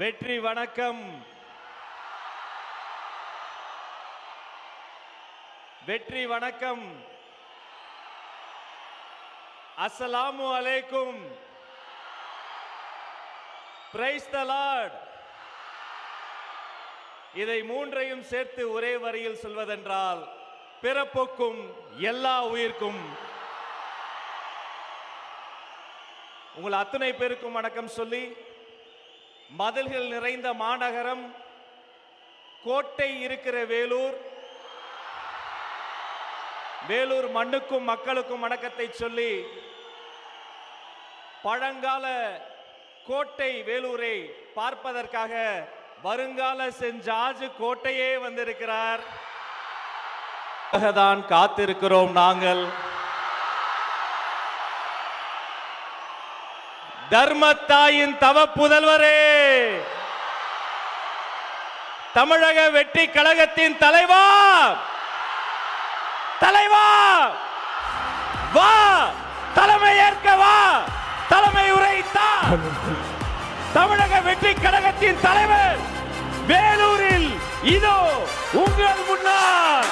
வெற்றி வணக்கம். வெற்றி வணக்கம். அஸ்ஸலாமு அலைக்கும். Praise the Lord. இதை மூன்றையும் சேர்த்து ஒரே வரியில் சொல்வதென்றால், பிறப்புக்கும் எல்லா உயிர்க்கும். உங்கள் அத்தனை பேருக்கும் வணக்கம் சொல்லி, மதில்கள் நிறைந்த மாநகரம், கோட்டை இருக்கிற வேலூர், வேலூர் மண்ணுக்கும் மக்களுக்கும் வணக்கத்தை சொல்லி, பழங்கால கோட்டை வேலூரை பார்ப்பதற்காக வருங்கால சென்ட் ஜார்ஜ் கோட்டையே வந்திருக்கிறார். தான் காத்திருக்கிறோம் நாங்கள். தர்மத்தாயின் தவ புதல்வரே, தமிழக வெற்றி கழகத்தின் தலைவா, தலைவா வா, தலைமை ஏற்க வா, தலைமை உரைத்தா. தமிழக வெற்றி கழகத்தின் தலைவர் வேலூரில் இதோ உங்கள் முன்னால்.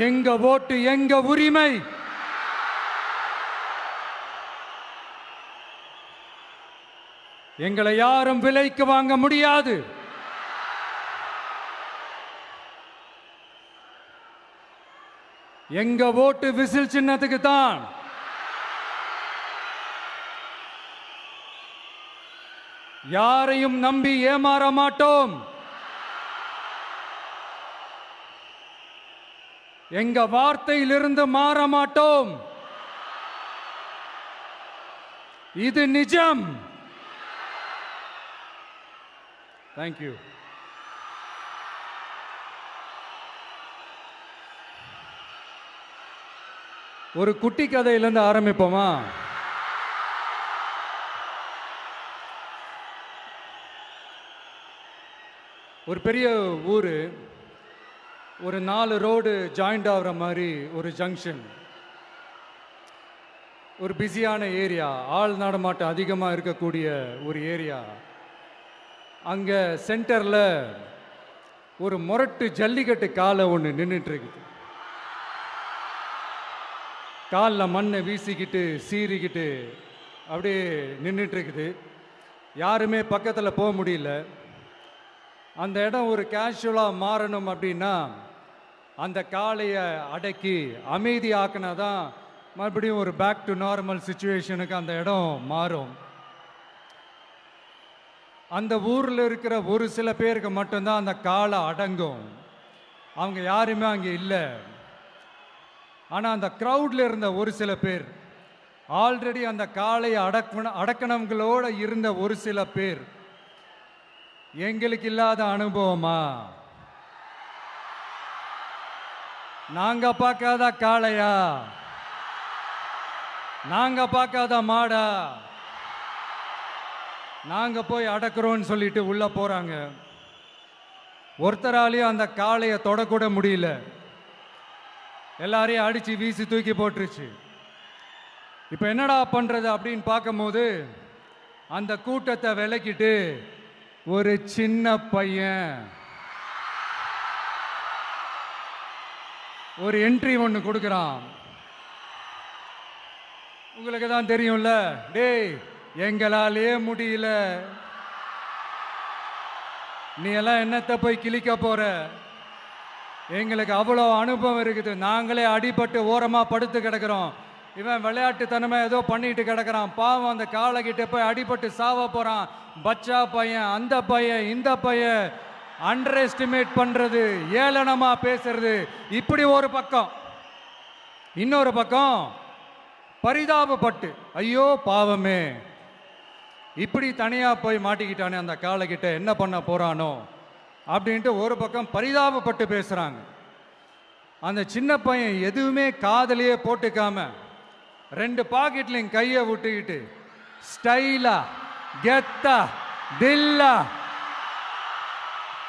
எங்க ஓட்டு எங்க உரிமை. எங்களை யாரும் விலைக்கு வாங்க முடியாது. எங்க ஓட்டு விசில் சின்னத்துக்கு தான். யாரையும் நம்பி ஏமாற மாட்டோம். எங்க வார்த்தையிலிருந்து மாற மாட்டோம். இது நிஜம். தேங்க்யூ. ஒரு குட்டி கதையிலிருந்து ஆரம்பிப்போமா? ஒரு பெரிய ஊரு, ஒரு 4 ரோடு ஜாயிண்ட் ஆகிற மாதிரி ஒரு ஜங்ஷன், ஒரு பிஸியான ஏரியா, ஆள் நடமாட்டம் அதிகமாக இருக்கக்கூடிய ஒரு ஏரியா. அங்கே சென்டரில் ஒரு முரட்டு ஜல்லிக்கட்டு காலை ஒன்று நின்றுட்டு இருக்குது. காலில் மண்ணை வீசிக்கிட்டு சீறிக்கிட்டு அப்படியே நின்றுட்டு இருக்குது. யாருமே பக்கத்தில் போக முடியல. அந்த இடம் ஒரு கேஷுவலாக மாறணும் அப்படின்னா அந்த காளையை அடக்கி அமைதி ஆக்கினா தான் மறுபடியும் ஒரு பேக் டு நார்மல் சுச்சுவேஷனுக்கு அந்த இடம் மாறும். அந்த ஊரில் இருக்கிற ஒரு சில பேருக்கு மட்டும்தான் அந்த காளை அடங்கும். அவங்க யாருமே அங்கே இல்லை. ஆனால் அந்த க்ரௌடில் இருந்த ஒரு சில பேர், ஆல்ரெடி அந்த காளையை அடக்கணங்களோடு இருந்த ஒரு சில பேர், எங்களுக்கு இல்லாத அனுபவமா? நாங்க பார்க்காத காளையா? நாங்க பார்க்காத மாடா? நாங்க போய் அடக்குறோம்னு சொல்லிட்டு உள்ள போறாங்க. ஒருத்தராலையும் அந்த காளையை தொடக்கூட முடியல. எல்லாரையும் அடிச்சு வீசி தூக்கி போட்டுருச்சு. இப்போ என்னடா பண்ணுறது அப்படின்னு பார்க்கும்போது அந்த கூட்டத்தை விலக்கிட்டு ஒரு சின்ன பையன் ஒரு என்ட்ரி ஒன்று கொடுக்குறான். உங்களுக்கு தான் தெரியும்ல, டேய் எங்களாலே முடியல, நீ எல்லாம் என்னத்தை போய் கிழிக்க போற, எங்களுக்கு அவ்வளோ அனுபவம் இருக்குது, நாங்களே அடிபட்டு ஓரமாக படுத்து கிடக்கிறோம், இவன் விளையாட்டுத்தனமா ஏதோ பண்ணிட்டு கிடக்கிறான், பாவம் அந்த காலைகிட்ட போய் அடிபட்டு சாவ போறான், பச்சா பையன், அந்த பையன், இந்த பையன், அண்டர் எஸ்டிமேட் பண்றது, ஏளனமா பேசுறது, இப்படி ஒரு பக்கம். இன்னொரு பக்கம் பரிதாபப்பட்டு ஐயோ பாவமே இப்படி தனியா போய் மாட்டிக்கிட்டானே அந்த காலைகிட்ட என்ன பண்ண போறானோ அப்படின்ட்டு ஒரு பக்கம் பரிதாபப்பட்டு பேசுறாங்க. அந்த சின்ன பையன் எதுவுமே காதலையே போட்டுக்காம 2 பாக்கெட்லையும் கையை விட்டுக்கிட்டு ஸ்டைலா கெத்தா தில்லா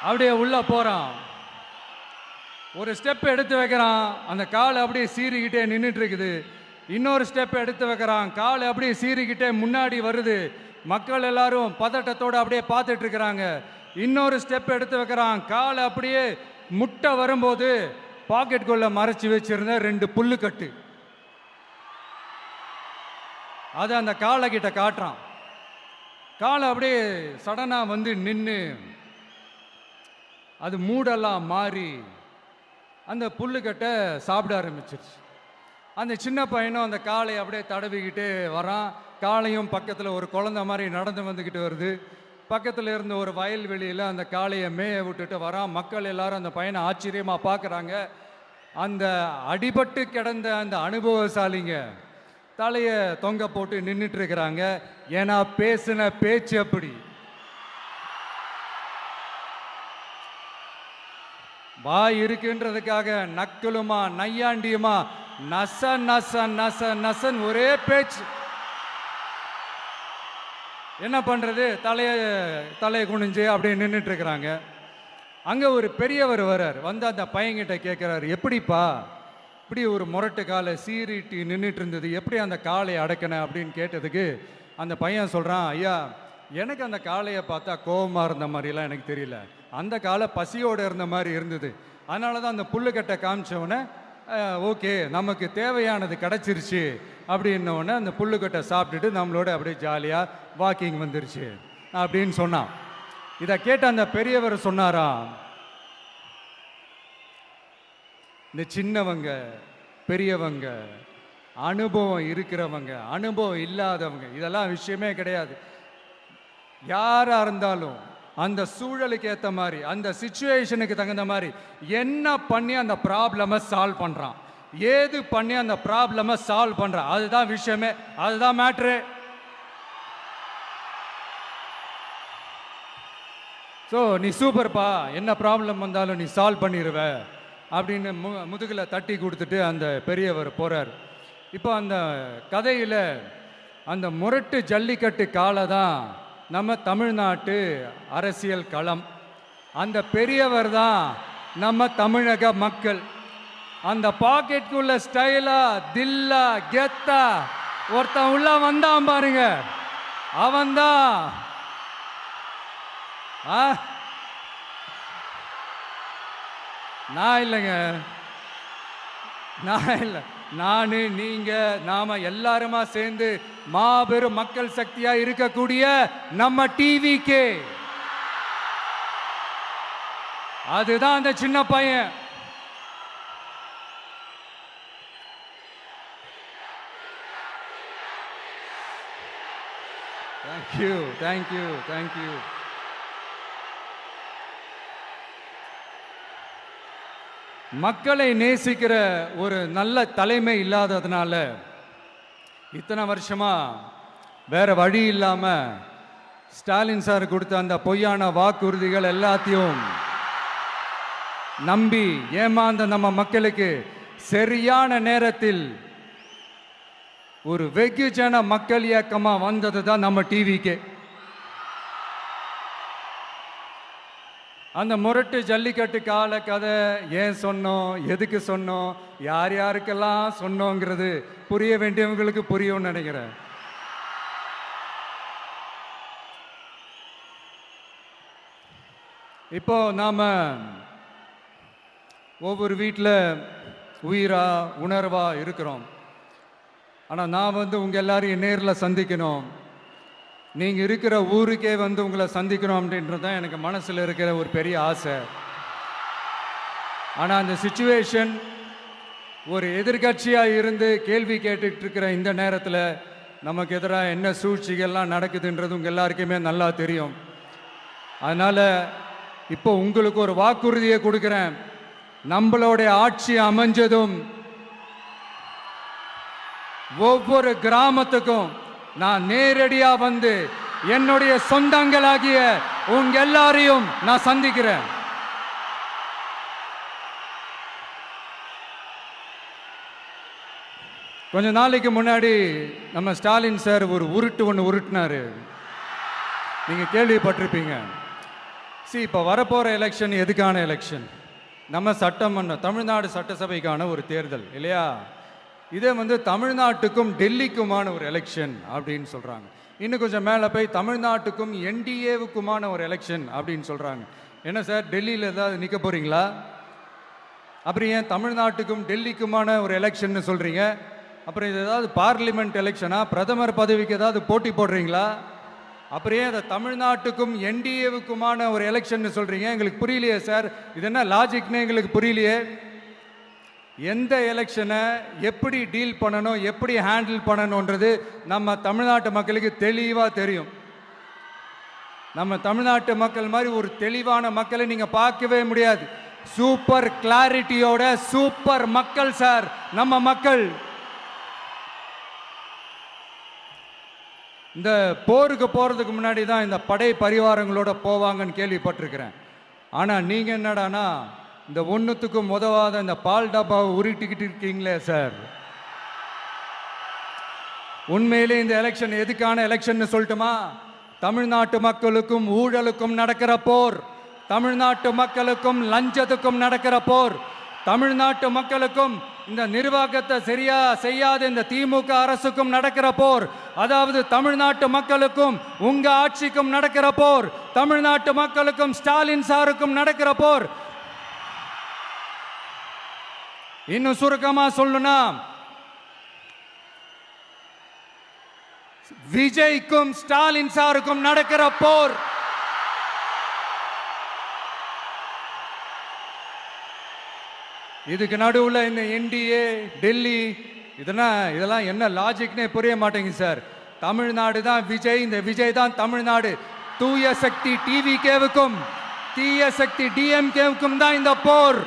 அப்படியே உள்ள போறான். ஒரு ஸ்டெப் எடுத்து வைக்கிறான், அந்த காலை அப்படியே சீறிக்கிட்டே நின்றுட்டு இருக்குது. இன்னொரு ஸ்டெப் எடுத்து வைக்கிறான், காலை அப்படியே சீறிக்கிட்டே முன்னாடி வருது. மக்கள் எல்லாரும் பதட்டத்தோடு அப்படியே பார்த்துட்டு இருக்கிறாங்க. இன்னொரு ஸ்டெப் எடுத்து வைக்கிறான், காலை அப்படியே முட்டை வரும்போது பாக்கெட்டுக்குள்ள மறைச்சி வச்சிருந்த 2 புல்லுக்கட்டு அதை அந்த காலை கிட்ட காட்டுறான். காலை அப்படியே சடனா வந்து நின்று அது மூடெல்லாம் மாறி அந்த புல்லுக்கட்டை சாப்பிட ஆரம்பிச்சிருச்சு. அந்த சின்ன பையனும் அந்த காளையை அப்படியே தடவிக்கிட்டு வரான். காளையும் பக்கத்தில் ஒரு குழந்தை மாதிரி நடந்து வந்துக்கிட்டு வருது. பக்கத்தில் இருந்த ஒரு வயல்வெளியில் அந்த காளையை மேய விட்டுட்டு வரான். மக்கள் எல்லாரும் அந்த பையனை ஆச்சரியமாக பார்க்குறாங்க. அந்த அடிபட்டு கிடந்த அந்த அனுபவசாலிங்க தலையை தொங்க போட்டு நின்றுட்டு இருக்கிறாங்க. ஏன்னா பேசின பேச்சு அப்படி. வாய் இருக்குன்றதுக்காக நக்கலுமா நையாண்டியுமா நச நச நச நசன் ஒரே பேச்சு. என்ன பண்றது, தலையை குனிஞ்சு அப்படியே நின்றுட்டு இருக்கிறாங்க. அங்க ஒரு பெரியவர் வர்றார். வந்து அந்த பையன்கிட்ட கேட்கிறாரு, எப்படிப்பா இப்படி ஒரு முரட்டு காலை சீறிட்டு நின்றுட்டு இருந்தது, எப்படி அந்த காளையை அடக்கின அப்படின்னு கேட்டதுக்கு அந்த பையன் சொல்றான், ஐயா எனக்கு அந்த காளையை பார்த்தா கோபமாக இருந்த மாதிரிலாம் எனக்கு தெரியல, அந்த காலை பசியோடு இருந்த மாதிரி இருந்தது, அதனால தான் அந்த புல்லுக்கட்டை காமிச்சவொடனே ஓகே நமக்கு தேவையானது கிடச்சிருச்சு அப்படின்னோடனே அந்த புல்லுக்கட்டை சாப்பிட்டுட்டு நம்மளோட அப்படியே ஜாலியாக வாக்கிங் வந்துருச்சு அப்படின்னு சொன்னான். இதை கேட்ட அந்த பெரியவர் சொன்னாராம், இந்த சின்னவங்க பெரியவங்க அனுபவம் இருக்கிறவங்க அனுபவம் இல்லாதவங்க இதெல்லாம் விஷயமே கிடையாது. யாரா இருந்தாலும் அந்த சூழலுக்கு ஏற்ற மாதிரி அந்த சிச்சுவேஷனுக்கு தகுந்த மாதிரி என்ன பண்ணி அந்த ப்ராப்ளமை சால்வ் பண்றான், ஏது பண்ணி அந்த ப்ராப்ளமை சால்வ் பண்றான், அதுதான் விஷயமே, அதுதான் மேட்ரு. ஸோ நீ சூப்பர்ப்பா, என்ன ப்ராப்ளம் வந்தாலும் நீ சால்வ் பண்ணிடுவ அப்படின்னு முதுகில் தட்டி கொடுத்துட்டு அந்த பெரியவர் போறார். இப்போ அந்த கதையில் அந்த முரட்டு ஜல்லிக்கட்டு காலை தான் நம்ம தமிழ்நாட்டு அரசியல் களம். அந்த பெரியவர் தான் நம்ம தமிழக மக்கள். அந்த பாக்கெட்டுக்குள்ள ஸ்டைலா தில்லா கெத்தா ஒருத்தன் உள்ள வந்தான் பாருங்க, அவன்தான் நான் இல்லைங்க, நான் இல்லை, நானு நீங்க நாம எல்லாருமா சேர்ந்து மாபெரும் மக்கள் சக்தியா இருக்கக்கூடிய நம்ம டிவிக்கு, அதுதான் அந்த சின்ன பையன். Thank you thank you thank you. மக்களை நேசிக்கிற ஒரு நல்ல தலைமை இல்லாததுனால இத்தனை வருஷமா வேற வழி இல்லாம ஸ்டாலின் சார் கொடுத்த அந்த பொய்யான வாக்குறுதிகள் எல்லாத்தையும் நம்பி ஏமாந்த நம்ம மக்களுக்கு சரியான நேரத்தில் ஒரு வெகுஜன மக்கள் இயக்கமா வந்தது தான் நம்ம டிவிக்கு. அந்த முரட்டு ஜல்லிக்கட்டு கால கதை ஏன் சொன்னோம், எதுக்கு சொன்னோம், யார் யாருக்கெல்லாம் சொன்னோங்கிறது புரிய வேண்டியவங்களுக்கு புரியும்னு நினைக்கிறேன். இப்போ நாம ஒவ்வொரு வீட்டில் உயிரா உணர்வா இருக்கிறோம். ஆனால் நான் உங்க எல்லாரையும் நேரில் சந்திக்கணும், நீங்கள் இருக்கிற ஊருக்கே உங்களை சந்திக்கணும் அப்படின்றது தான் எனக்கு மனசில் இருக்கிற ஒரு பெரிய ஆசை. ஆனால் அந்த சிச்சுவேஷன் ஒரு எதிர்கட்சியாக இருந்து கேள்வி கேட்டுட்டு இருக்கிற இந்த நேரத்தில் நமக்கு எதிராக என்ன சூழ்ச்சிகள்லாம் நடக்குதுன்றது உங்கள் எல்லாருக்குமே நல்லா தெரியும். அதனால் இப்போ உங்களுக்கு ஒரு வாக்குறுதியை கொடுக்குறேன். நம்மளுடைய ஆட்சி அமைஞ்சதும் ஒவ்வொரு கிராமத்துக்கும் நான் நேரடியா வந்து என்னுடைய சொந்தங்களாகிய உங்க எல்லாரையும் நான் சந்திக்கிறேன். கொஞ்ச நாளைக்கு முன்னாடி நம்ம ஸ்டாலின் சார் ஒரு உருட்டு ஒன்று உருட்டினாரு, நீங்க கேள்விப்பட்டிருப்பீங்க. இப்போ வரப்போற எலெக்ஷன் எதுக்கான எலெக்ஷன்? நம்ம சட்டமன்ற தமிழ்நாடு சட்டசபைக்கான ஒரு தேர்தல் இல்லையா? இதே தமிழ்நாட்டுக்கும் டெல்லிக்குமான ஒரு எலெக்ஷன் அப்படின்னு சொல்றாங்க. இன்னும் கொஞ்சம் மேலே போய் தமிழ்நாட்டுக்கும் என்டிஏவுக்குமான ஒரு எலெக்ஷன் அப்படின்னு சொல்றாங்க. என்ன சார், டெல்லியில் ஏதாவது நிற்க போறீங்களா? அப்புறம் ஏன் தமிழ்நாட்டுக்கும் டெல்லிக்குமான ஒரு எலெக்ஷன் சொல்றீங்க? அப்புறம் இது ஏதாவது பார்லிமெண்ட் எலெக்ஷனா? பிரதமர் பதவிக்கு ஏதாவது போட்டி போடுறீங்களா? அப்புறம் ஏன் அதை தமிழ்நாட்டுக்கும் என்டிஏவுக்குமான ஒரு எலெக்ஷன் சொல்றீங்க? எங்களுக்கு புரியலையே சார், இது என்ன லாஜிக்னு எங்களுக்கு புரியலையே. எந்த எலெக்ஷனை எப்படி டீல் பண்ணணும், எப்படி ஹேண்டில் பண்ணணுன்றது நம்ம தமிழ்நாட்டு மக்களுக்கு தெளிவாக தெரியும். நம்ம தமிழ்நாட்டு மக்கள் மாதிரி ஒரு தெளிவான மக்களை நீங்க பார்க்கவே முடியாது. சூப்பர் கிளாரிட்டியோட சூப்பர் மக்கள் சார் நம்ம மக்கள். இந்த போருக்கு போறதுக்கு முன்னாடி தான் இந்த படை பரிவாரங்களோட போவாங்கன்னு கேள்விப்பட்டிருக்கிறேன். ஆனா நீங்க என்னடானா இந்த ஒன்றுத்துக்கும் உதவாத இந்த பால் டப்பாவை உருட்டிக்கிட்டு இருக்கீங்களே சார். உண்மையிலே இந்த எலெக்ஷன் எதுக்கான எலெக்ஷன் சொல்லட்டுமா? தமிழ்நாட்டு மக்களுக்கும் ஊழலுக்கும் நடக்கிற போர், தமிழ்நாட்டு மக்களுக்கும் லஞ்சத்துக்கும் நடக்கிற போர், தமிழ்நாட்டு மக்களுக்கும் இந்த நிர்வாகத்தை சரியா செய்யாத இந்த திமுக அரசுக்கும் நடக்கிற போர், அதாவது தமிழ்நாட்டு மக்களுக்கும் உங்க ஆட்சிக்கும் நடக்கிற போர், தமிழ்நாட்டு மக்களுக்கும் ஸ்டாலின் சாருக்கும் நடக்கிற போர். இன்னும் சுருக்கமா சொல்லணும்னா விஜய்க்கும் ஸ்டாலின் சாருக்கும் நடக்கிற போர். இதுக்கு நடுவில் இந்த என்டிஏ டெல்லி இதெல்லாம் என்ன லாஜிக்னே புரிய மாட்டேங்குது சார். தமிழ்நாடு தான் விஜய், இந்த விஜய் தான் தமிழ்நாடு. தூய சக்தி டிவிகேவுக்கும் தீய சக்தி டிஎம்கேவுக்கும் தான் இந்த போர்.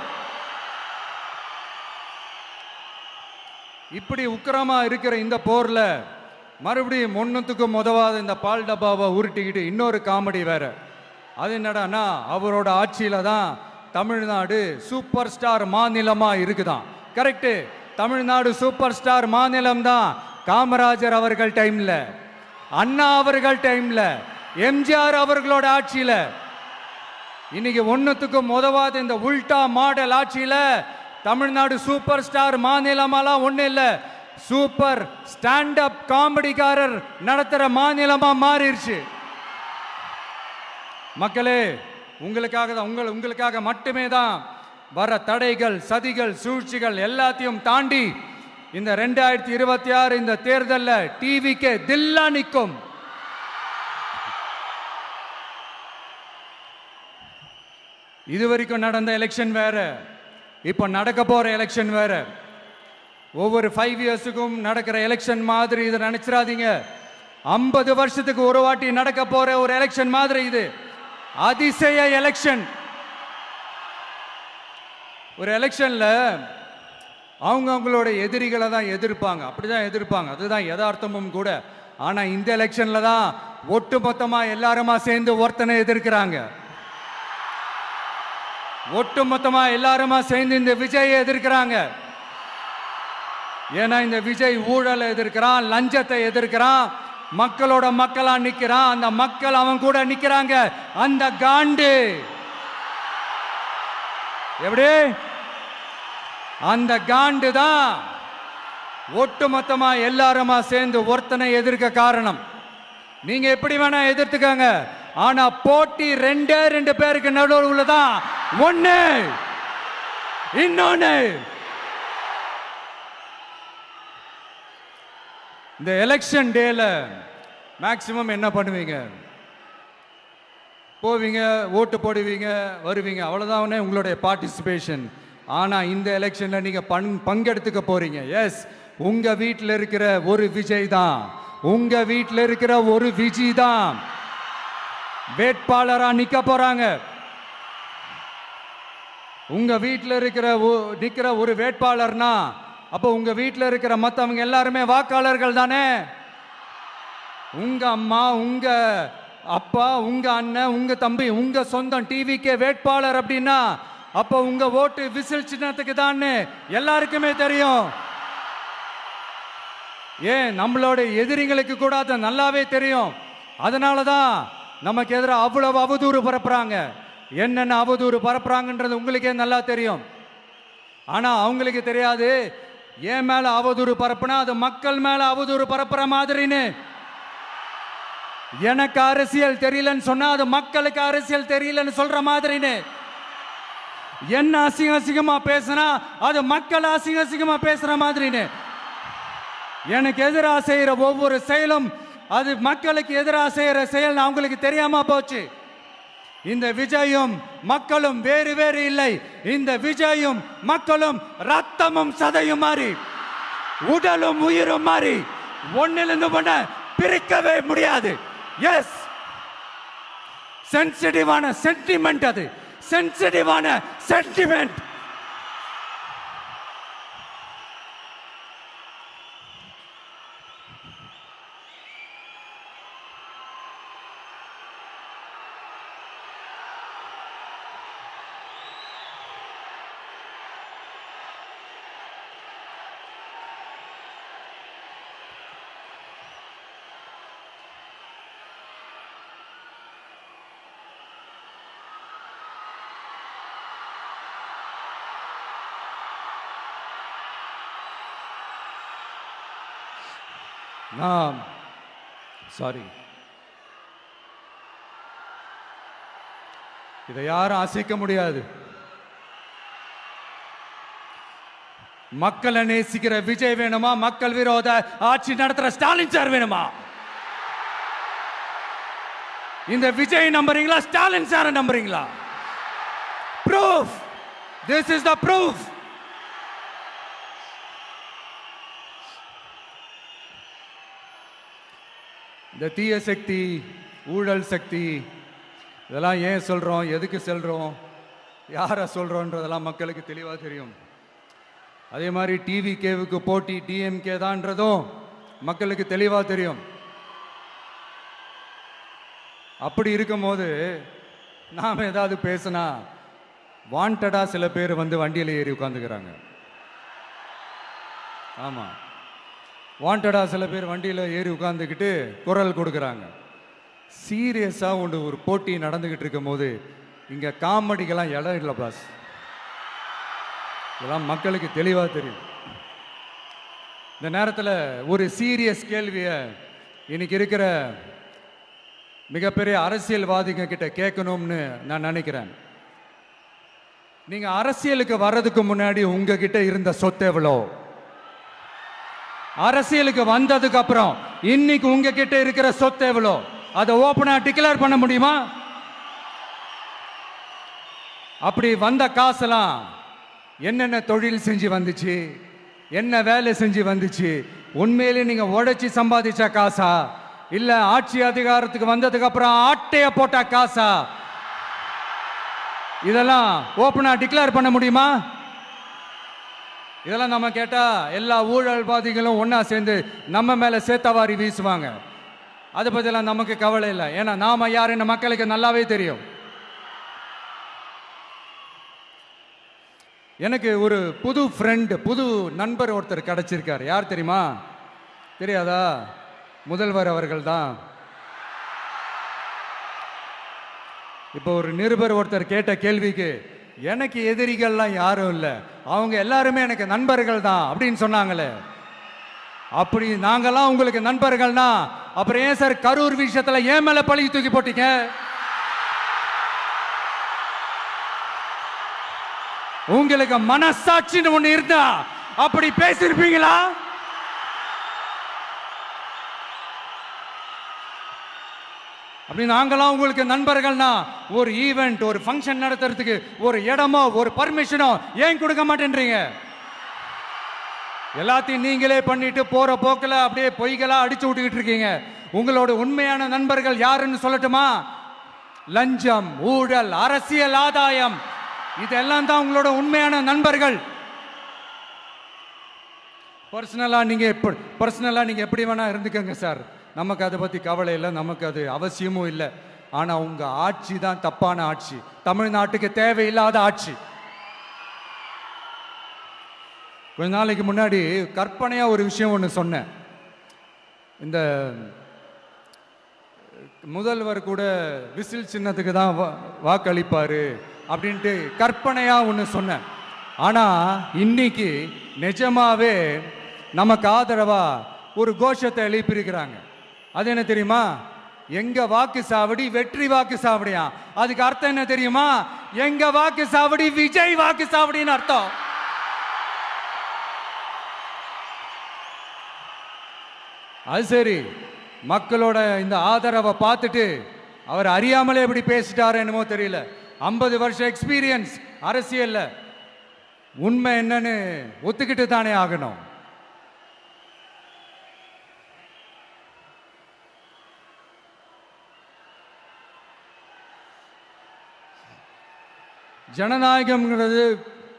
இப்படி உக்கிரமா இருக்கிற இந்த போர்ல மறுபடியும் ஒன்றுத்துக்கும் உதவாத இந்த பால் டப்பாவை உருட்டிக்கிட்டு இன்னொரு காமெடி வேற. அது என்னடானா அவரோட ஆட்சியில தான் தமிழ்நாடு சூப்பர் ஸ்டார் மாநிலமா இருக்குதான். கரெக்டு, தமிழ்நாடு சூப்பர் ஸ்டார் மாநிலம் தான். காமராஜர் அவர்கள் டைம்ல, அண்ணா அவர்கள் டைம்ல, எம்ஜிஆர் அவர்களோட ஆட்சியில. இன்னைக்கு ஒன்னுத்துக்கும் உதவாத இந்த உல்டா மாடல் ஆட்சியில தமிழ்நாடு சூப்பர் ஸ்டார் மாநிலமாலாம் ஒண்ணு இல்ல, சூப்பர் ஸ்டாண்ட் அப் காமெடிக்காரர் நடத்துற மாநிலமா மாறிடுச்சு. மக்களே, உங்களுக்காக மட்டுமே தான் வர தடைகள், சதிகள், சூழ்ச்சிகள் எல்லாத்தையும் தாண்டி இந்த 2026 இந்த தேர்தலில் டிவிக்கு தில்லா நிற்கும். இதுவரைக்கும் நடந்த எலெக்ஷன் வேற, இப்போ நடக்க போற எலெக்ஷன் வேற. ஒவ்வொரு 5 இயர்ஸுக்கும் நடக்கிற எலெக்ஷன் மாதிரி இதை நினைச்சிடாதீங்க. 50 வருஷத்துக்கு ஒரு வாட்டி நடக்க போற ஒரு எலெக்ஷன் மாதிரி இது. அதிசய எலெக்ஷன். ஒரு எலெக்ஷன்ல அவங்களோட எதிரிகளை தான் எதிர்ப்பாங்க, அப்படிதான் எதிர்ப்பாங்க, அதுதான் யதார்த்தமும் கூட. ஆனா இந்த எலெக்ஷன்ல தான் ஒட்டுமொத்தமா எல்லாருமா சேர்ந்து ஒருத்தனை எதிர்க்கிறாங்க. ஒட்டுமொத்தமா எல்லாருமா சேர்ந்து இந்த விஜயை எதிர்க்கிறாங்க. ஏன்னா இந்த விஜய் ஊழலை எதிர்க்கிறான், லஞ்சத்தை எதிர்க்கிறான், மக்களோட மக்களா நிக்கிறான். அந்த மக்கள் அவன் கூட நிக்கிறாங்க. அந்த காண்டு எப்படி? அந்த காண்டு தான் ஒட்டுமொத்தமா எல்லாருமா சேர்ந்து ஒருத்தனை எதிர்க்க காரணம். நீங்க எப்படி வேணா எதிர்த்துக்காங்க, ஆனா போட்டி ரெண்டே ரெண்டு பேருக்கு நடுவில் உள்ளதான். ஒண்ணு இன்னொன்னு. இந்த எலெக்ஷன் டேல மேக்சிமம் என்ன பண்ணுவீங்க? போவீங்க, ஓட்டு போடுவீங்க, வருவீங்க, அவ்வளவுதான் உங்களுடைய பார்ட்டிசிபேஷன். ஆனா இந்த எலெக்ஷன்ல நீங்க பங்கெடுத்துக்க போறீங்க. எஸ், உங்க வீட்டில் இருக்கிற ஒரு விஜய் தான், உங்க வீட்டில் இருக்கிற ஒரு விஜய் தான் வேட்பாளரா நிக்க போறாங்க. உங்க வீட்டில் நிக்கிற ஒரு வேட்பாளர்னா அப்போ உங்க வீட்டில் இருக்கிற மற்றவங்க எல்லாருமே வாக்காளர்கள் தானே. உங்க அம்மா, உங்க அப்பா, உங்க அண்ணன், உங்க தம்பி, உங்க சொந்தம் டிவிக்கே வேட்பாளர் அப்படின்னா அப்போ உங்க ஓட்டு விசில் சின்னத்துக்கு தான் எல்லாருக்குமே தெரியும். ஏன், நம்மளோட எதிரிங்களுக்கு கூட அது நல்லாவே தெரியும். அதனாலதான் நமக்கு எதிராக அவ்வளவு அவதூறு பரப்புறாங்க. என்னென்ன அவதூறு பரப்புறாங்கன்றது உங்களுக்கே நல்லா தெரியும். ஆனா அவங்களுக்கு தெரியாது, ஏன் மேல அவதூறு பரப்புனா அது மக்கள் மேல அவதூறு பரப்புற மாதிரின்னு. எனக்கு அரசியல் தெரியலன்னு சொன்னா அது மக்களுக்கு அரசியல் தெரியலன்னு சொல்ற மாதிரின்னு. என்ன அசிங்கமா பேசினா அது மக்கள் அசிங்கமா பேசுற மாதிரின்னு. எனக்கு எதிராக செய்யற ஒவ்வொரு செயலும் அது மக்களுக்கு எதிராக செய்யற செயல் அவங்களுக்கு தெரியாம போச்சு. இந்த விஜயும் மக்களும் வேறு வேறு இல்லை. இந்த விஜயும் மக்களும் ரத்தமும் சதையும் மாறி, உடலும் உயிரும் மாறி, ஒன்னிலிருந்து ஒண்ண பிரிக்கவே முடியாது. எஸ், சென்சிட்டிவான சென்டிமெண்ட், அது சென்சிட்டிவான சென்டிமெண்ட். சாரி, இதை யாரும் அசைக்க முடியாது. மக்களை நேசிக்கிற விஜய் வேணுமா, மக்கள் விரோத ஆட்சி நடத்துற ஸ்டாலின் சார் வேணுமா? இந்த விஜய் நம்புறீங்களா, ஸ்டாலின் சார் நம்புறீங்களா? Proof, this is the proof. இந்த தீய சக்தி, ஊழல் சக்தி, இதெல்லாம் ஏன் சொல்றோம், எதுக்கு சொல்றோம், யாரை சொல்றோன்றதெல்லாம் மக்களுக்கு தெளிவாக தெரியும். அதே மாதிரி டிவிகேவுக்கு போட்டி டிஎம்கே தான்றதும் மக்களுக்கு தெளிவாக தெரியும். அப்படி இருக்கும்போது நாம் ஏதாவது பேசினா வாண்டடா சில பேர் வந்து வண்டியில் ஏறி உட்காந்துக்கிறாங்க. ஆமாம், வாண்டடா சில பேர் வண்டியில் ஏறி உட்காந்துக்கிட்டு குரல் கொடுக்குறாங்க. சீரியஸாக ஒரு போட்டி நடந்துக்கிட்டு இருக்கும் போது இங்கே காமெடிக்கெல்லாம் இடம் இல்லை பாஸ். இதெல்லாம் மக்களுக்கு தெளிவாக தெரியும். இந்த நேரத்தில் ஒரு சீரியஸ் கேள்வியை இன்னைக்கு இருக்கிற மிகப்பெரிய அரசியல்வாதிங்க கிட்ட கேட்கணும்னு நான் நினைக்கிறேன். நீங்க அரசியலுக்கு வர்றதுக்கு முன்னாடி உங்ககிட்ட இருந்த சொத்து எவ்வளோ? அரசியலுக்கு வந்ததுக்கு அப்புறம் இன்னைக்கு உங்ககிட்ட இருக்கிற சொத்து எவ்வளோ? அதை ஓப்பனா டிக்ளேர் பண்ண முடியுமா? அப்படி வந்த காசெல்லாம் என்னென்ன தொழில் செஞ்சு வந்துச்சு, என்ன வேலை செஞ்சு வந்துச்சு, உண்மையிலே நீங்க உழைச்சி சம்பாதிச்ச காசா, இல்ல ஆட்சி அதிகாரத்துக்கு வந்ததுக்கு அப்புறம் ஆட்டைய போட்ட காசா? இதெல்லாம் ஓப்பனா டிக்ளேர் பண்ண முடியுமா? இதெல்லாம் நம்ம கேட்டா எல்லா ஊழல்வாதிகளும் ஒன்னா சேர்ந்து நம்ம மேல சேத்தவாரி வீசுவாங்க. அதை பத்தியெல்லாம் நமக்கு கவலை இல்லை. ஏன்னா நாம யாருன்னு மக்களுக்கு நல்லாவே தெரியும். எனக்கு ஒரு புது ஃப்ரெண்டு, புது நண்பர் ஒருத்தர் கிடைச்சிருக்காரு. யார் தெரியுமா? தெரியாதா? முதல்வர் அவர்கள் தான். இப்போ ஒரு நிருபர் ஒருத்தர் கேட்ட கேள்விக்கு எனக்கு எதிரிகள்லாம் யாரும் இல்லை, அவங்க எல்லாருமே எனக்கு நண்பர்கள் தான் அப்படின்னு சொன்னாங்களே. அப்படி நாங்கெல்லாம் உங்களுக்கு நண்பர்கள்னா அப்புறம் ஏன் சார் கரூர் விஷயத்துல ஏன் மேல பழி தூக்கி போட்டீங்க? உங்களுக்கு மனசாட்சின்னு ஒண்ணு இருந்தா அப்படி பேசிருப்பீங்களா? அப்படி நாங்களாம் உங்களுக்கு நண்பர்கள்னா ஒரு ஈவெண்ட், ஒரு ஃபங்க்ஷன் நடத்துறதுக்கு ஒரு இடமோ ஒரு பர்மிஷனோ ஏன் கொடுக்க மாட்டேன்றீங்க? எல்லாத்தையும் நீங்களே பண்ணிட்டு போற போக்கில் அப்படியே பொய்களா அடிச்சு விட்டுக்கிட்டு இருக்கீங்க. உங்களோட உண்மையான நண்பர்கள் யாருன்னு சொல்லட்டுமா? லஞ்சம், ஊழல், அரசியல் ஆதாயம், இதெல்லாம் தான் உங்களோட உண்மையான நண்பர்கள். பர்சனலா நீங்க எப்படி வேணா இருந்துக்கங்க சார், நமக்கு அதை பத்தி கவலை இல்லை, நமக்கு அது அவசியமும் இல்லை. ஆனா உங்க ஆட்சி தான் தப்பான ஆட்சி, தமிழ்நாட்டுக்கு தேவையில்லாத ஆட்சி. கொஞ்ச நாளைக்கு முன்னாடி கற்பனையா ஒரு விஷயம் ஒன்று சொன்னேன். இந்த முதல்வர் கூட விசில் சின்னத்துக்கு தான் வாக்களிப்பாரு அப்படின்ட்டு கற்பனையா ஒன்று சொன்னேன். ஆனா இன்னைக்கு நிஜமாவே நமக்கு ஆதரவா ஒரு கோஷத்தை எழுப்பியிருக்கிறாங்க. அது என்ன தெரியுமா? எங்க வாக்கு சாவடி வெற்றி வாக்கு சாவடியா. அதுக்கு அர்த்தம் என்ன தெரியுமா? எங்க வாக்கு சாவடி விஜய் வாக்கு சாவடின்னு அர்த்தம். அது சரி, மக்களோட இந்த ஆதரவை பார்த்துட்டு அவர் அறியாமலே எப்படி பேசிட்டாரு என்னமோ தெரியல. 50 வருஷம் எக்ஸ்பீரியன்ஸ் அரசியல்ல, உண்மை என்னன்னு ஒத்துக்கிட்டு தானே ஆகணும். ஜனநாயகம்ங்கிறது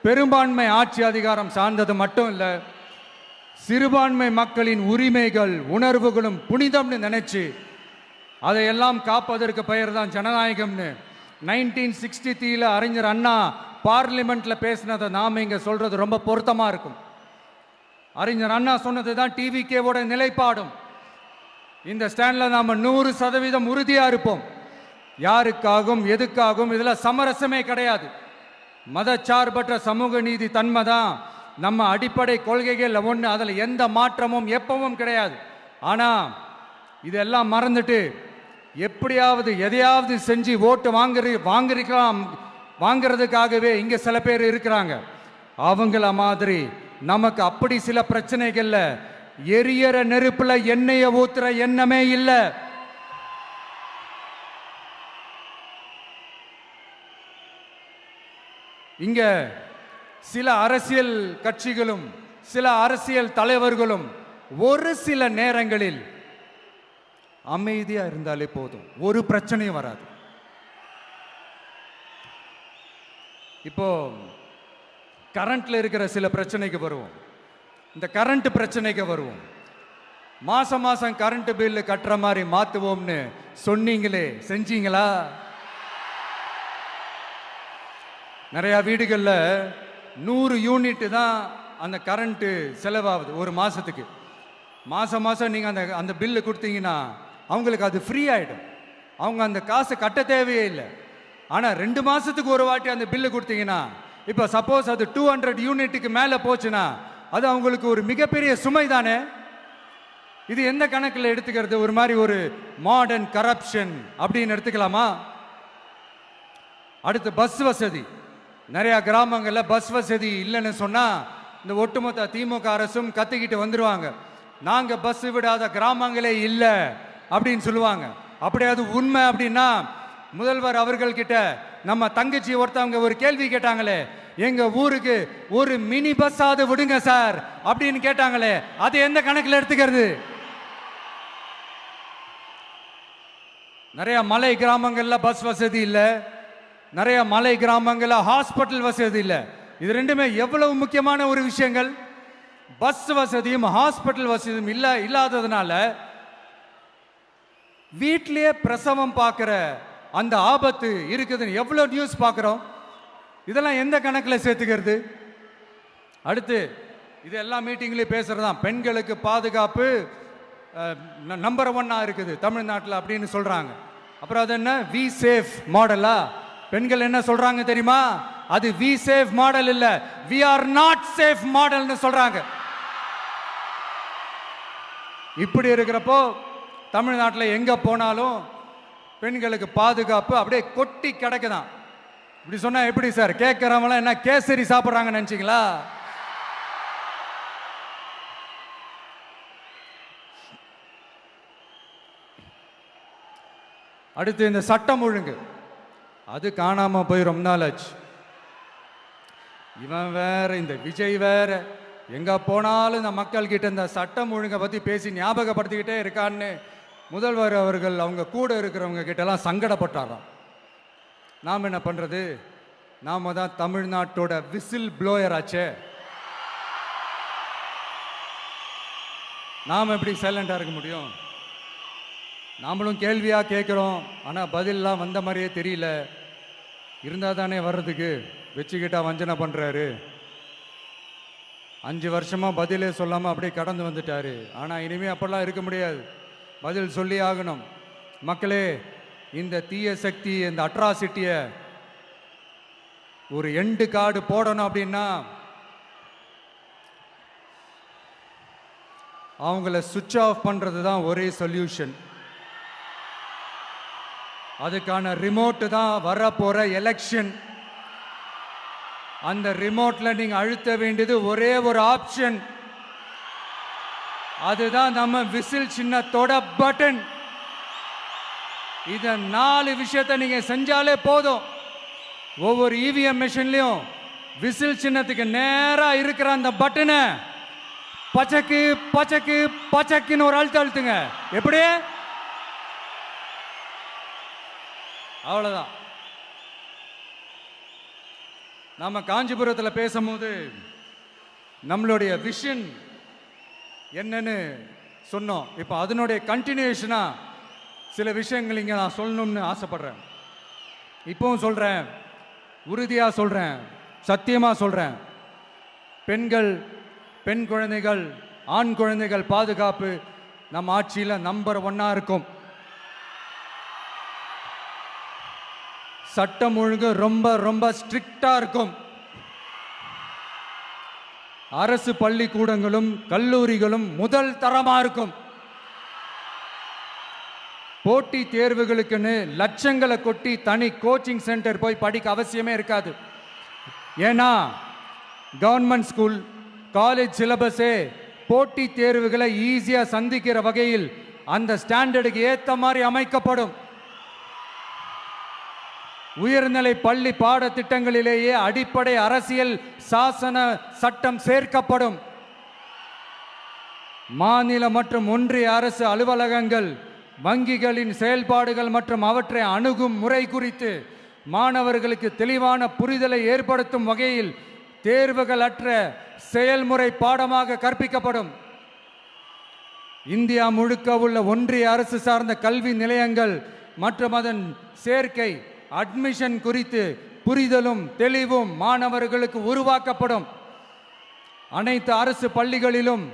பெரும்பான்மை ஆட்சி அதிகாரம் சார்ந்தது மட்டும் இல்லை, சிறுபான்மை மக்களின் உரிமைகள் உணர்வுகளும் புனிதம்னு நினைச்சு அதையெல்லாம் காப்பதற்கு பெயர் தான் ஜனநாயகம்னு 1963 அறிஞர் அண்ணா பார்லிமெண்ட்ல பேசினதை நாம இங்க சொல்றது ரொம்ப பொருத்தமா இருக்கும். அறிஞர் அண்ணா சொன்னது தான் டிவிகேவோட நிலைப்பாடும். இந்த ஸ்டாண்ட்ல நாம 100% உறுதியா இருப்போம். யாருக்காகவும் எதுக்காகவும் இதுல சமரசமே கிடையாது. மதச்சார்பற்ற சமூக நீதி தன்மை தான் நம்ம அடிப்படை கொள்கைகள் ஒன்று, அதில் எந்த மாற்றமும் எப்பவும் கிடையாது. ஆனால் இதெல்லாம் மறந்துட்டு எப்படியாவது எதையாவது செஞ்சு ஓட்டு வாங்குறதுக்காகவே இங்கே சில பேர் இருக்கிறாங்க. அவங்கள மாதிரி நமக்கு அப்படி சில பிரச்சனைகள்ல எரியற நெருப்புல எண்ணெயை ஊத்துற எண்ணமே இல்லை. இங்க சில அரசியல் கட்சிகளும் சில அரசியல் தலைவர்களும் ஒரு சில நேரங்களில் அமைதியா இருந்தாலே போதும், ஒரு பிரச்சனையும் வராது. இப்போ கரண்ட்ல இருக்கிற சில பிரச்சனைக்கு வருவோம். இந்த கரண்ட் பிரச்சனைக்கு வருவோம். மாசம் மாசம் கரண்ட் பில்லு கட்டுற மாதிரி மாத்துவோம்னு சொன்னீங்களே, செஞ்சீங்களா? நிறைய வீடுகளில் 100 யூனிட் தான் அந்த கரண்ட்டு செலவாகுது ஒரு மாதத்துக்கு. மாதம் மாதம் நீங்கள் அந்த பில்லு கொடுத்தீங்கன்னா அவங்களுக்கு அது ஃப்ரீ ஆகிடும், அவங்க அந்த காசை கட்ட தேவையே இல்லை. ஆனால் 2 மாதத்துக்கு ஒரு வாட்டி அந்த பில்லு கொடுத்தீங்கன்னா, இப்போ சப்போஸ் அது 200 யூனிட்டுக்கு மேலே போச்சுன்னா அது அவங்களுக்கு ஒரு மிகப்பெரிய சுமை தானே. இது எந்த கணக்கில் எடுத்துக்கிறது? ஒரு மாதிரி ஒரு மாடர்ன் கரப்ஷன் அப்படின்னு எடுத்துக்கலாமா? அடுத்து பஸ் வசதி. நிறைய கிராமங்களில் பஸ் வசதி இல்லைன்னு சொன்னால் இந்த ஒட்டுமொத்த திமுக அரசும் கத்திக்கிட்டு வந்துடுவாங்க. நாங்கள் பஸ் விடாத கிராமங்களே இல்லை அப்படின்னு சொல்லுவாங்க. அப்படி அது உண்மை அப்படின்னா முதல்வர் அவர்கள்கிட்ட நம்ம தங்கச்சி ஒருத்தவங்க ஒரு கேள்வி கேட்டாங்களே, எங்க ஊருக்கு ஒரு மினி பஸ்ஸாவது விடுங்க சார் அப்படின்னு கேட்டாங்களே, அது எந்த கணக்கில் எடுத்துக்கிறது? நிறைய மலை கிராமங்கள்ல பஸ் வசதி இல்லை, நிறைய மலை கிராமங்களில் ஹாஸ்பிட்டல் வசதி இல்லை. இது ரெண்டுமே எவ்வளவு முக்கியமான ஒரு விஷயங்கள். பஸ் வசதியும் ஹாஸ்பிட்டல் வசதியும் இல்லாததுனால வீட்டிலேயே பிரசவம் பார்க்குற அந்த ஆபத்து இருக்குதுன்னு எவ்வளோ நியூஸ் பார்க்குறோம். இதெல்லாம் எந்த கணக்கில் சேர்த்துக்கிறது? அடுத்து இது எல்லா மீட்டிங்லையும் பேசுறதுதான் பெண்களுக்கு பாதுகாப்பு நம்பர் 1 இருக்குது தமிழ்நாட்டில் அப்படின்னு சொல்றாங்க. அப்புறம் அது என்ன வி சேஃப் மாடலா? பெண்கள் என்ன சொல்றாங்க தெரியுமா? அது வி சேஃப் மாடல் இல்ல, வி ஆர் நாட் சேஃப் மாடல்னு சொல்றாங்க. இப்படி இருக்கிறப்போ தமிழ்நாட்டில் எங்க போனாலும் பெண்களுக்கு பாதுகாப்பு அப்படியே கொட்டி கிடக்குதான். இப்படி சொன்னா எப்படி சார்? கேட்கறவங்களாம் என்ன கேசரி சாப்பிட்றாங்கன்னு நினைச்சீங்களா? அடுத்து இந்த சட்டம் ஒழுங்கு, அது காணாம போய் ரொம்ப நாள் ஆச்சு. இவன் வேற, இந்த விஜய் வேற, எங்க போனாலும் இந்த மக்கள் கிட்ட இந்த சட்டம் ஒழுங்கை பத்தி பேசி ஞாபகப்படுத்திக்கிட்டே இருக்கான்னு முதல்வர் அவர்கள் அவங்க கூட இருக்கிறவங்க கிட்டலாம் சங்கடப்பட்டாராம். நாம் என்ன பண்றது? நாம தான் தமிழ்நாட்டோட விசில் ப்ளோயர் ஆச்சே. நாம் எப்படி சைலண்டா இருக்க முடியும்? நாமளும் கேள்வியா கேட்குறோம், ஆனால் பதிலெலாம் வந்த மாதிரியே தெரியல. இருந்தால் தானே வர்றதுக்கு, வச்சுக்கிட்டா வஞ்சனை பண்ணுறாரு. 5 வருஷமாக பதிலே சொல்லாமல் அப்படியே கடந்து வந்துட்டாரு. ஆனால் இனிமேல் அப்படிலாம் இருக்க முடியாது, பதில் சொல்லி ஆகணும். மக்களே, இந்த தீய சக்தி, இந்த அட்ராசிட்டியை ஒரு எண்டு கார்டு போடணும் அப்படின்னா அவங்கள சுவிட்ச் ஆஃப் பண்ணுறது தான் ஒரே சொல்யூஷன். அதுக்கான ரிமோட்டு தான் வரப்போற எலெக்ஷன். அந்த ரிமோட்ல நீங்க அழுத்த வேண்டியது ஒரே ஒரு ஆப்ஷன், அதுதான் நம்ம விசில் சின்னத்தோட பட்டன். இத 4 விஷயத்தை நீங்க செஞ்சாலே போதும். ஒவ்வொரு இவிஎம் மெஷின்லயும் விசில் சின்னத்துக்கு நேரா இருக்கிற அந்த பட்டனை பச்சக்கு பச்சக்கு பச்சக்குன்னு ஒரு அழுத்துங்க. எப்படி? அவ்வளவுதான். நாம காஞ்சிபுரத்தில் பேசும்போது நம்மளுடைய விஷன் என்னன்னு சொன்னோம். இப்போ அதனுடைய கண்டினியூஷனா சில விஷயங்கள் இங்கே நான் சொல்லணும்னு ஆசைப்படுறேன். இப்பவும் சொல்றேன், உறுதியா சொல்றேன், சத்தியமா சொல்றேன். பெண்கள், பெண் குழந்தைகள், ஆண் குழந்தைகள் பாதுகாப்பு நம்ம ஆட்சியில் நம்பர் 1 இருக்கும். சட்டம் ஒழுங்கு ரொம்ப ரொம்ப ஸ்ட்ரிக்டா இருக்கும். அரசு பள்ளிக்கூடங்களும் கல்லூரிகளும் முதல் தரமா இருக்கும். போட்டி தேர்வுகளுக்குன்னு லட்சங்களை கொட்டி தனி கோச்சிங் சென்டர் போய் படிக்க அவசியமே இருக்காது. ஏன்னா கவர்மெண்ட் ஸ்கூல், காலேஜ் சிலபஸே போட்டி தேர்வுகளை ஈஸியா சந்திக்கிற வகையில் அந்த ஸ்டாண்டர்டுக்கு ஏத்த மாதிரி அமைக்கப்படும். உயர்நிலை பள்ளி பாடத்திட்டங்களிலேயே அடிப்படை அரசியல் சாசன சட்டம் சேர்க்கப்படும். மாநில மற்றும் ஒன்றிய அரசு அலுவலகங்கள், வங்கிகளின் செயல்பாடுகள் மற்றும் அவற்றை அணுகும் முறை குறித்து மாணவர்களுக்கு தெளிவான புரிதலை ஏற்படுத்தும் வகையில் தேர்வுகள் அற்ற செயல்முறை பாடமாக கற்பிக்கப்படும். இந்தியா முழுக்க உள்ள ஒன்றிய அரசு சார்ந்த கல்வி நிலையங்கள் மற்றும் அதன் சேர்க்கை அட்மிஷன் குறித்து புரிதலும் தெளிவும் மாணவர்களுக்கு உருவாக்கப்படும். அனைத்து அரசு பள்ளிகளிலும்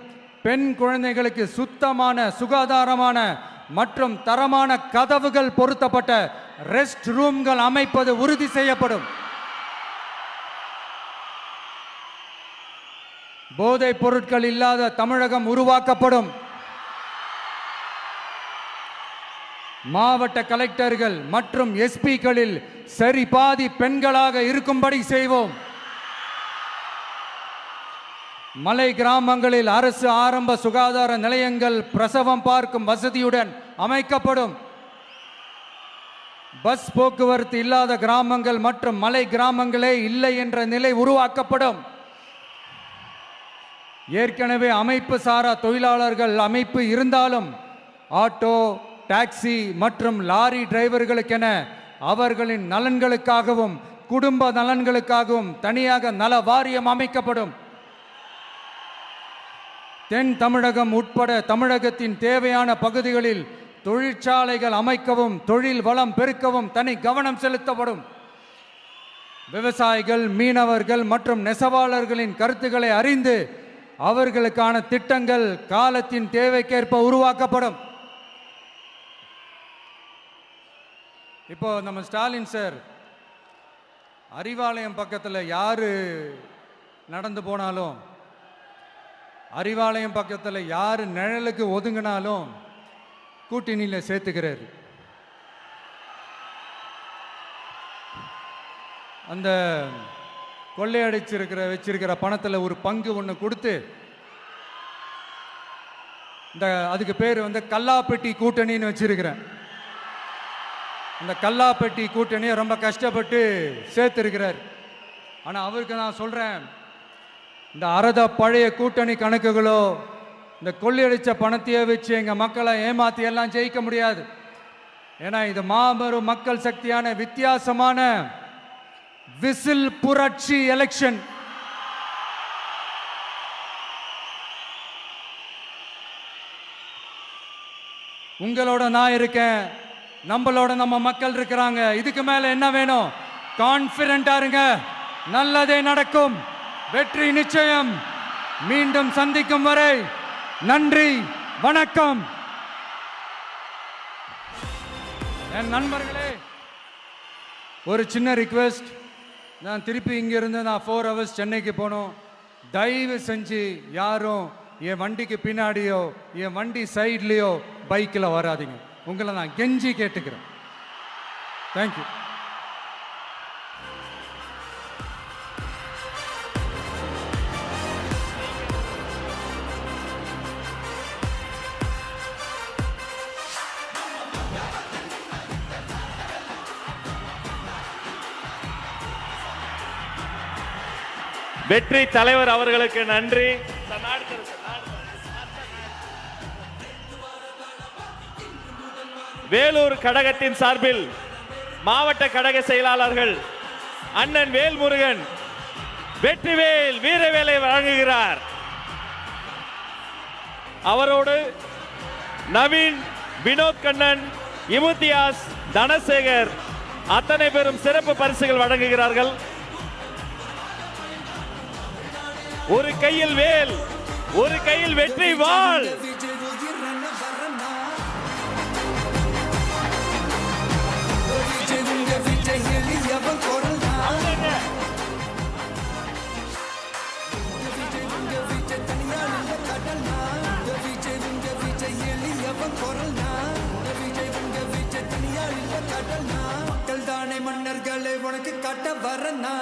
பெண் குழந்தைகளுக்கு சுத்தமான, சுகாதாரமான மற்றும் தரமான கதவுகள் பொருத்தப்பட்ட ரெஸ்ட் ரூம்கள் அமைப்பது உறுதி செய்யப்படும். போதைப் பொருட்கள் இல்லாத தமிழகம் உருவாக்கப்படும். மாவட்ட கலெக்டர்கள் மற்றும் எஸ்பிக்களில் சரி பாதி பெண்களாக இருக்கும்படி செய்வோம். மலை கிராமங்களில் அரசு ஆரம்ப சுகாதார நிலையங்கள் பிரசவம் பார்க்கும் வசதியுடன் அமைக்கப்படும். பஸ் போக்குவரத்து இல்லாத கிராமங்கள் மற்றும் மலை கிராமங்களே இல்லை என்ற நிலை உருவாக்கப்படும். ஏற்கனவே அமைப்பு சாரா தொழிலாளர்கள் அமைப்பு இருந்தாலும் ஆட்டோ, டாக்ஸி மற்றும் லாரி டிரைவர்களுக்கென அவர்களின் நலன்களுக்காகவும் குடும்ப நலன்களுக்காகவும் தனியாக நல வாரியம் அமைக்கப்படும். தென் தமிழகம் உட்பட தமிழகத்தின் தேவையான பகுதிகளில் தொழிற்சாலைகள் அமைக்கவும் தொழில் வளம் பெருக்கவும் தனி கவனம் செலுத்தப்படும். விவசாயிகள், மீனவர்கள் மற்றும் நெசவாளர்களின் கருத்துக்களை அறிந்து அவர்களுக்கான திட்டங்கள் காலத்தின் தேவைக்கேற்ப உருவாக்கப்படும். இப்போ நம்ம ஸ்டாலின் சார் அறிவாலயம் பக்கத்தில் யார் நடந்து போனாலும், அறிவாலயம் பக்கத்தில் யார் நிழலுக்கு ஒதுங்கினாலும் கூட்டணியில் சேர்த்துக்கிறாரு. அந்த வச்சிருக்கிற பணத்தில் ஒரு பங்கு ஒன்று கொடுத்து, அதுக்கு பேர் கல்லாப்பெட்டி கூட்டணின்னு வச்சிருக்கிறேன். அந்த கல்லாப்பெட்டி கூட்டணியை ரொம்ப கஷ்டப்பட்டு சேர்த்திருக்கிறார். ஆனால் அவருக்கு நான் சொல்கிறேன், இந்த அறத பழைய கூட்டணி கணக்குகளோ இந்த கொள்ளையடிச்ச பணத்தையே வச்சு எங்கள் மக்களை ஏமாற்றி எல்லாம் ஜெயிக்க முடியாது. ஏன்னா இது மாபெரும் மக்கள் சக்தியான வித்தியாசமான விசில் புரட்சி எலெக்ஷன். உங்களோட நான் இருக்கேன், நம்மளோட நம்ம மக்கள் இருக்கிறாங்க. இதுக்கு மேல என்ன வேணும்? கான்பிடென்ட்டா இருங்க, நல்லதே நடக்கும், வெற்றி நிச்சயம். மீண்டும் சந்திக்கும் வரை நன்றி, வணக்கம். என் நண்பர்களே, ஒரு சின்ன ரிக்வெஸ்ட். நான் திருப்பி இங்கிருந்து 4 hours சென்னைக்கு போகணும். தயவு செஞ்சு யாரும் என் வண்டிக்கு பின்னாடியோ என் வண்டி சைட்லேயோ பைக்கில் வராதிங்க. உங்களை நான் கெஞ்சி கேட்டுக்கிறேன். தேங்க்யூ. வெற்றி தலைவர் அவர்களுக்கு நன்றி. வேலூர் கழகத்தின் சார்பில் மாவட்ட கழக செயலாளர்கள் அண்ணன் வேல்முருகன் வெற்றிவேல் வீரவேலை வழங்குகிறார். அவரோடு நவீன், வினோத் கண்ணன், இமுத்தியாஸ், தனசேகர் அத்தனை பேரும் சிறப்பு பரிசுகள் வழங்குகிறார்கள். ஒரு கையில் வேல், ஒரு கையில் வெற்றி வாள். மன்னர்களை உனக்கு கட்ட வரனா.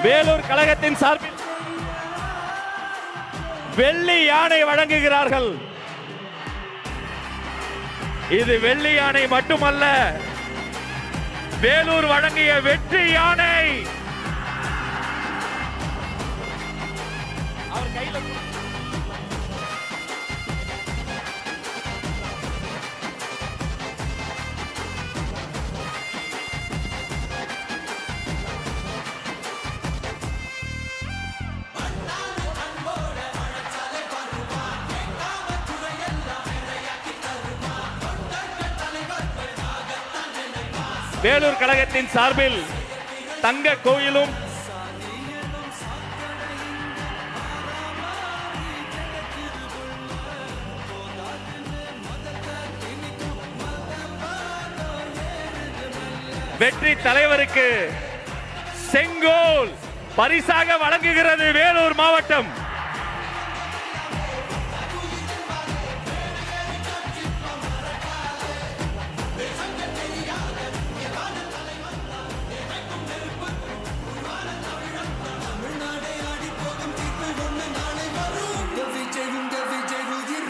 வேலூர் கழகத்தின் சார்பில் வெள்ளி யானை வழங்குகிறார்கள். இது வெள்ளி யானை மட்டுமல்ல, வேலூர் வழங்கிய வெற்றி யானை. அவர் கையில் வேலூர் கழகத்தின் சார்பில் தங்க கோயிலும் வெற்றி தலைவருக்கு செங்கோல் பரிசாக வழங்குகிறது வேலூர் மாவட்டம்.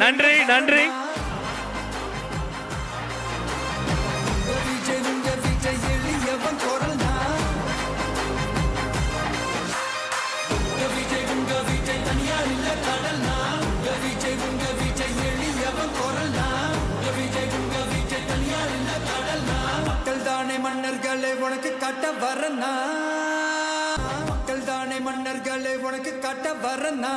நன்றி நன்றி. மக்கள் தானே மன்னர்களை உனக்கு கட்ட வரனா. மக்கள் தானே மன்னர்களே உனக்கு காட்ட வரனா